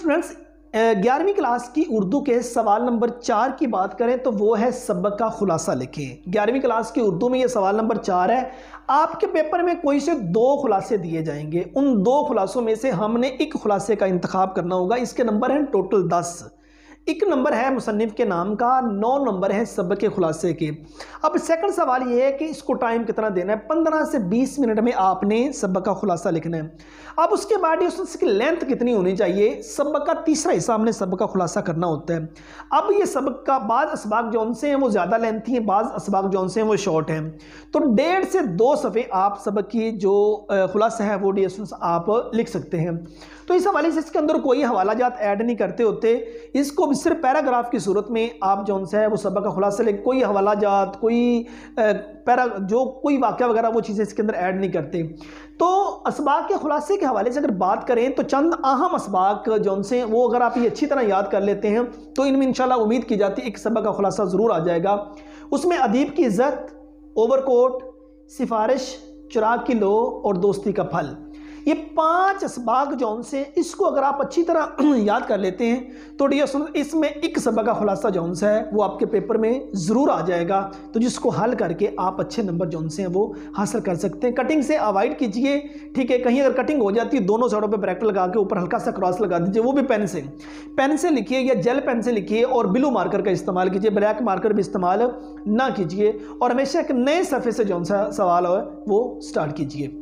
Students 11वीं class की उर्दू के सवाल नंबर 4 की बात करें तो वो है सबक का खुलासा लिखें। 11वीं क्लास की उर्दू में ये सवाल नंबर 4 है। आपके पेपर में कोई से 2 खुलासे दिए जाएंगे, उन 2 खुलासों में से हमने एक खुलासे का इंतखाब करना होगा। इसके नंबर हैं टोटल 10। एक नंबर है मुसन्निफ के नाम का, 9 नंबर है सबक के खुलासे के। अब सेकंड सवाल ये है कि इसको टाइम कितना देना है। 15 से 20 मिनट में आपने सबक का खुलासा लिखना है। अब उसके बाद इसकी लेंथ कितनी होनी चाहिए, सबक का तीसरा हिस्सा हमने सबक का खुलासा करना होता है। अब ये सबक का बाज़ असबाक जौन से हैं वो ज़्यादा लेंथी हैं, बाज़ असबाक जौन से हैं वो शॉर्ट हैं। तो 1.5 से 2 सफ़े आप सबक की जो खुलासा है वो डियर स्टूडेंट्स आप लिख सकते हैं। तो इस हवाले से इसके अंदर कोई हवाला जात ऐड नहीं करते होते, इसको सिर्फ पैराग्राफ की सूरत में आप जौन सा है वो सबक का खुलासा लिख, कोई हवाला जात कोई कोई वाक़या वगैरह वो चीज़ें इसके अंदर ऐड नहीं करते। तो असबाक के खुलासे के हवाले से अगर बात करें तो चंद अहम असबाक जौन से वो अगर आप ये अच्छी तरह याद कर लेते हैं तो इनमें इंशाल्लाह उम्मीद की जाती है एक सबक का खुलासा ज़रूर आ जाएगा। उसमें अदीब की इज़्ज़त, ओवरकोट, सिफारिश, चिराग की लो और दोस्ती का फल, ये 5 असबाक जौन से इसको अगर आप अच्छी तरह याद कर लेते हैं तो डियर इसमें एक सबक का खुलासा जौन सा है वो आपके पेपर में ज़रूर आ जाएगा। तो जिसको हल करके आप अच्छे नंबर जौन से हैं वो हासिल कर सकते हैं। कटिंग से अवॉइड कीजिए, ठीक है। कहीं अगर कटिंग हो जाती है दोनों साइडों पे ब्रैकेट लगा के ऊपर हल्का सा क्रॉस लगा दीजिए, वो भी पेन से लिखिए या जेल पेन से लिखिए और ब्लू मार्कर का इस्तेमाल कीजिए, ब्लैक मार्कर भी इस्तेमाल ना कीजिए। और हमेशा एक नए सफ़े से जौन सा सवाल है वो स्टार्ट कीजिए।